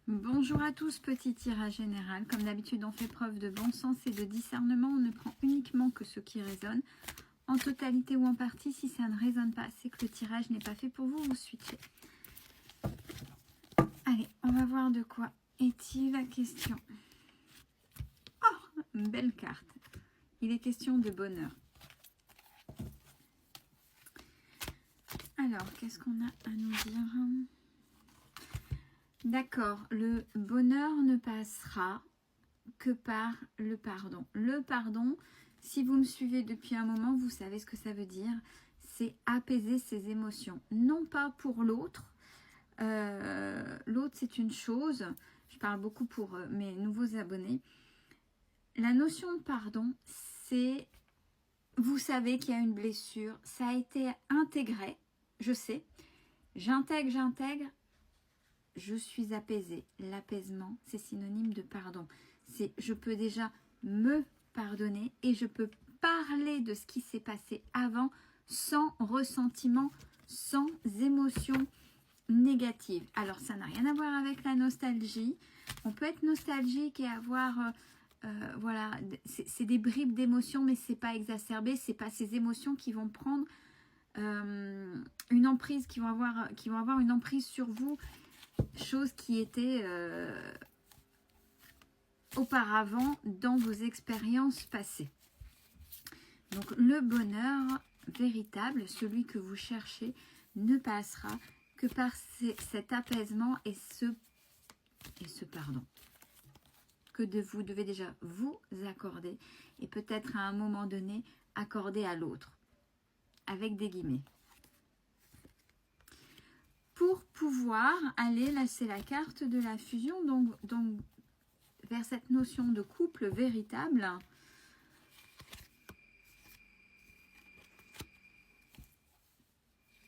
Bonjour à tous, petit tirage général. Comme d'habitude, on fait preuve de bon sens et de discernement. On ne prend uniquement que ce qui résonne, en totalité ou en partie. Si ça ne résonne pas, c'est que le tirage n'est pas fait pour vous, vous switchez. Allez, on va voir de quoi est-il la question. Oh, une belle carte. Il est question de bonheur. Alors, qu'est-ce qu'on a à nous dire ? D'accord, le bonheur ne passera que par le pardon. Le pardon, si vous me suivez depuis un moment, vous savez ce que ça veut dire. C'est apaiser ses émotions. Non pas pour l'autre. L'autre, c'est une chose. Je parle beaucoup pour mes nouveaux abonnés. La notion de pardon, c'est... Vous savez qu'il y a une blessure. Ça a été intégré. Je sais. J'intègre. Je suis apaisée. L'apaisement, c'est synonyme de pardon. C'est je peux déjà me pardonner et je peux parler de ce qui s'est passé avant sans ressentiment, sans émotion négative. Alors, ça n'a rien à voir avec la nostalgie. On peut être nostalgique et avoir... voilà, c'est des bribes d'émotions, mais c'est pas exacerbé. C'est pas ces émotions qui vont prendre une emprise, qui vont avoir une emprise sur vous. Chose qui était auparavant dans vos expériences passées. Donc le bonheur véritable, celui que vous cherchez, ne passera que par cet apaisement et ce pardon que vous devez déjà vous accorder et peut-être à un moment donné accorder à l'autre, avec des guillemets. Pour pouvoir aller, là c'est la carte de la fusion, donc vers cette notion de couple véritable,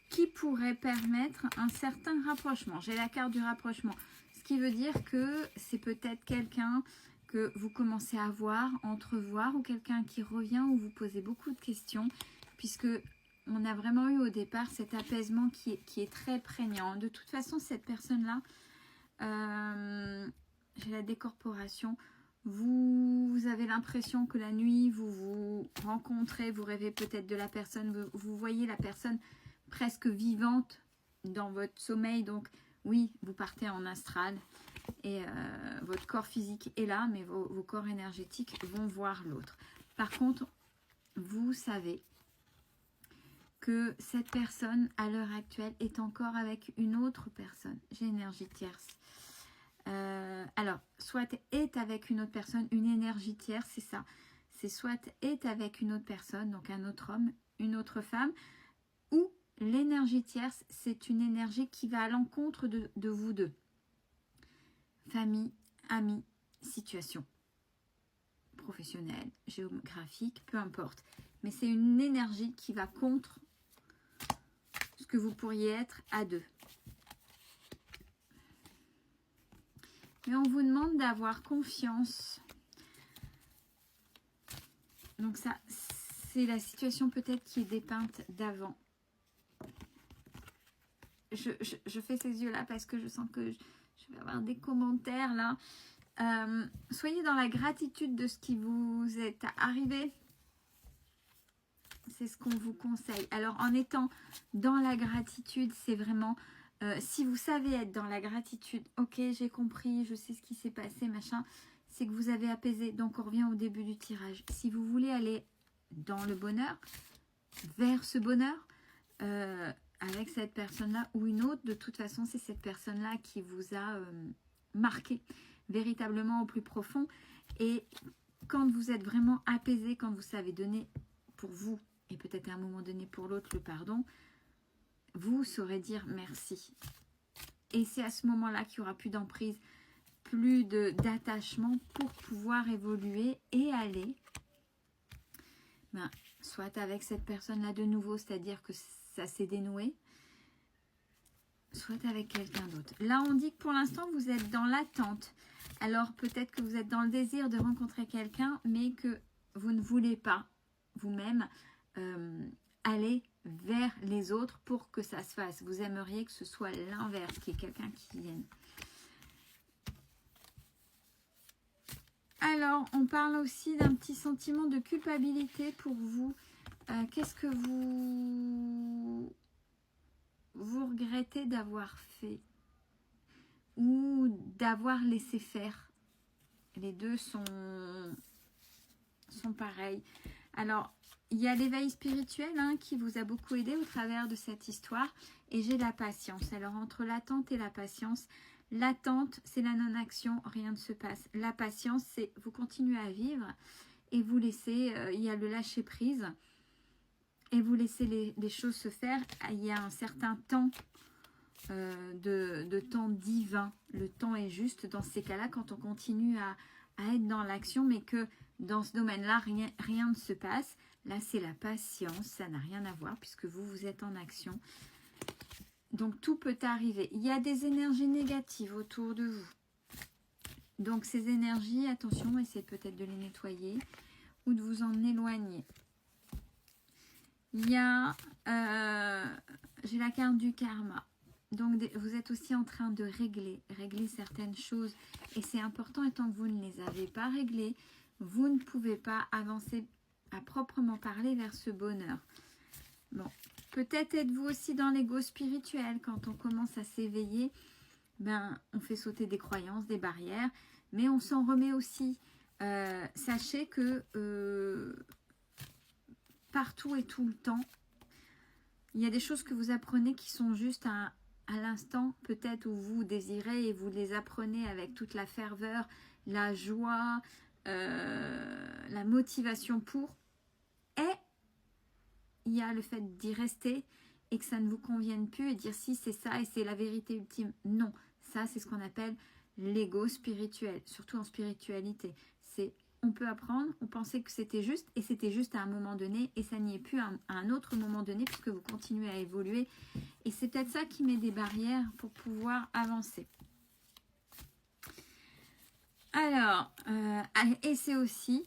qui pourrait permettre un certain rapprochement. J'ai la carte du rapprochement, ce qui veut dire que c'est peut-être quelqu'un que vous commencez à voir, entrevoir, ou quelqu'un qui revient, où vous posez beaucoup de questions, puisque on a vraiment eu au départ cet apaisement qui est très prégnant. De toute façon, cette personne-là, j'ai la décorporation. Vous avez l'impression que la nuit, vous vous rencontrez, vous rêvez peut-être de la personne, vous voyez la personne presque vivante dans votre sommeil. Donc oui, vous partez en astral et votre corps physique est là, mais vos corps énergétiques vont voir l'autre. Par contre, vous savez que cette personne, à l'heure actuelle, est encore avec une autre personne. J'ai énergie tierce. Alors, soit est avec une autre personne, une énergie tierce, c'est ça. C'est soit est avec une autre personne, donc un autre homme, une autre femme, ou l'énergie tierce, c'est une énergie qui va à l'encontre de vous deux. Famille, amis, situation professionnelle, géographique, peu importe. Mais c'est une énergie qui va contre ce que vous pourriez être à deux. Mais on vous demande d'avoir confiance. Donc ça, c'est la situation peut-être qui est dépeinte d'avant. Je fais ces yeux-là parce que je sens que je vais avoir des commentaires là. Soyez dans la gratitude de ce qui vous est arrivé. C'est ce qu'on vous conseille. Alors, en étant dans la gratitude, c'est vraiment... si vous savez être dans la gratitude, ok, j'ai compris, je sais ce qui s'est passé, machin, c'est que vous avez apaisé. Donc, on revient au début du tirage. Si vous voulez aller dans le bonheur, vers ce bonheur, avec cette personne-là ou une autre, de toute façon, c'est cette personne-là qui vous a marqué véritablement au plus profond. Et quand vous êtes vraiment apaisé, quand vous savez donner pour vous, et peut-être à un moment donné pour l'autre le pardon, vous saurez dire merci. Et c'est à ce moment-là qu'il n'y aura plus d'emprise, plus d'attachement pour pouvoir évoluer et aller, soit avec cette personne-là de nouveau, c'est-à-dire que ça s'est dénoué, soit avec quelqu'un d'autre. Là, on dit que pour l'instant, vous êtes dans l'attente. Alors, peut-être que vous êtes dans le désir de rencontrer quelqu'un, mais que vous ne voulez pas, vous-même, aller vers les autres pour que ça se fasse. Vous aimeriez que ce soit l'inverse, qu'il y ait quelqu'un qui vienne. Alors, on parle aussi d'un petit sentiment de culpabilité pour vous. Qu'est-ce que vous regrettez d'avoir fait ou d'avoir laissé faire? Les deux sont pareils. Alors, il y a l'éveil spirituel qui vous a beaucoup aidé au travers de cette histoire. Et j'ai la patience. Alors, entre l'attente et la patience, l'attente, c'est la non-action, rien ne se passe. La patience, c'est vous continuez à vivre et vous laissez, il y a le lâcher-prise. Et vous laissez les choses se faire. Il y a un certain temps de temps divin. Le temps est juste dans ces cas-là quand on continue à être dans l'action, mais que dans ce domaine-là, rien ne se passe. Là, c'est la patience, ça n'a rien à voir puisque vous êtes en action. Donc, tout peut arriver. Il y a des énergies négatives autour de vous. Donc, ces énergies, attention, essayez peut-être de les nettoyer ou de vous en éloigner. Il y a, j'ai la carte du karma. Donc, vous êtes aussi en train de régler certaines choses. Et c'est important, et tant que vous ne les avez pas réglées, vous ne pouvez pas avancer à proprement parler vers ce bonheur. Bon, peut-être êtes-vous aussi dans l'ego spirituel. Quand on commence à s'éveiller, ben, on fait sauter des croyances, des barrières, mais on s'en remet aussi. Sachez que partout et tout le temps, il y a des choses que vous apprenez qui sont juste à l'instant, peut-être où vous désirez, et vous les apprenez avec toute la ferveur, la joie, la motivation pour. Et il y a le fait d'y rester et que ça ne vous convienne plus et dire si c'est ça et c'est la vérité ultime. Non, ça c'est ce qu'on appelle l'ego spirituel, surtout en spiritualité. C'est on peut apprendre, on pensait que c'était juste et c'était juste à un moment donné et ça n'y est plus à un autre moment donné puisque vous continuez à évoluer. Et c'est peut-être ça qui met des barrières pour pouvoir avancer. Alors, et c'est aussi,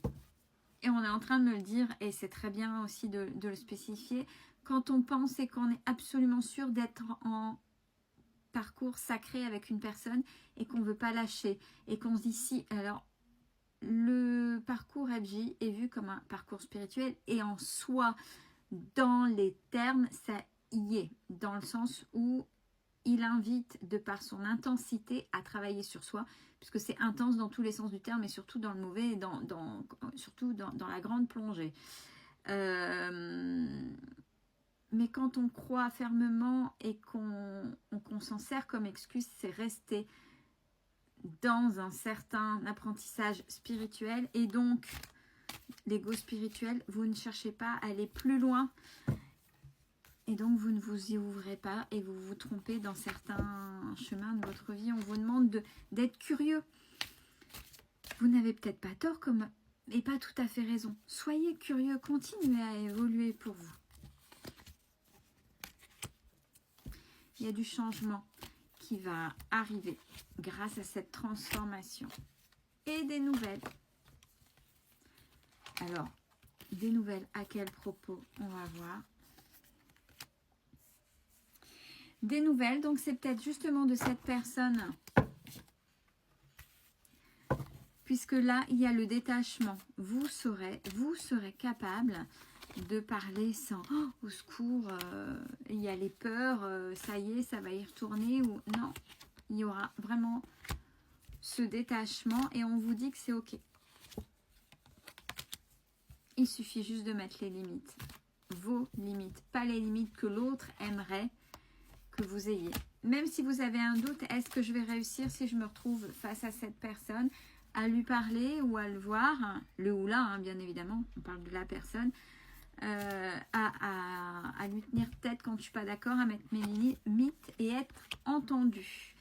et on est en train de me le dire, et c'est très bien aussi de le spécifier, quand on pense et qu'on est absolument sûr d'être en parcours sacré avec une personne et qu'on ne veut pas lâcher, et qu'on se dit si, alors le parcours FJ est vu comme un parcours spirituel, et en soi, dans les termes, ça y est, dans le sens où il invite, de par son intensité, à travailler sur soi, puisque c'est intense dans tous les sens du terme, et surtout dans le mauvais, et surtout dans la grande plongée. Mais quand on croit fermement et qu'on s'en sert comme excuse, c'est rester dans un certain apprentissage spirituel, et donc l'ego spirituel, vous ne cherchez pas à aller plus loin, et donc vous ne vous y ouvrez pas et vous vous trompez dans certains chemins de votre vie. On vous demande d'être curieux. Vous n'avez peut-être pas tort et pas tout à fait raison. Soyez curieux, continuez à évoluer pour vous. Il y a du changement qui va arriver grâce à cette transformation. Et des nouvelles. Alors, des nouvelles à quel propos? On va voir. Des nouvelles, donc c'est peut-être justement de cette personne, puisque là, il y a le détachement. Vous serez capable de parler sans au secours, il y a les peurs, ça y est, ça va y retourner, ou non, il y aura vraiment ce détachement et on vous dit que c'est ok. Il suffit juste de mettre les limites, vos limites, pas les limites que l'autre aimerait que vous ayez. Même si vous avez un doute, est-ce que je vais réussir si je me retrouve face à cette personne, à lui parler ou à le voir, le ou là, bien évidemment, on parle de la personne, à lui tenir tête quand je ne suis pas d'accord, à mettre mes limites et être entendu.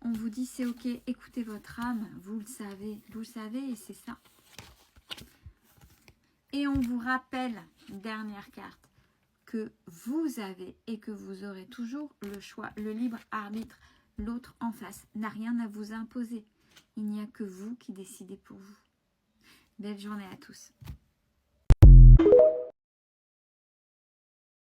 On vous dit c'est ok, écoutez votre âme, vous le savez et c'est ça. Et on vous rappelle, dernière carte, que vous avez et que vous aurez toujours le choix, le libre arbitre. L'autre en face n'a rien à vous imposer. Il n'y a que vous qui décidez pour vous. Belle journée à tous.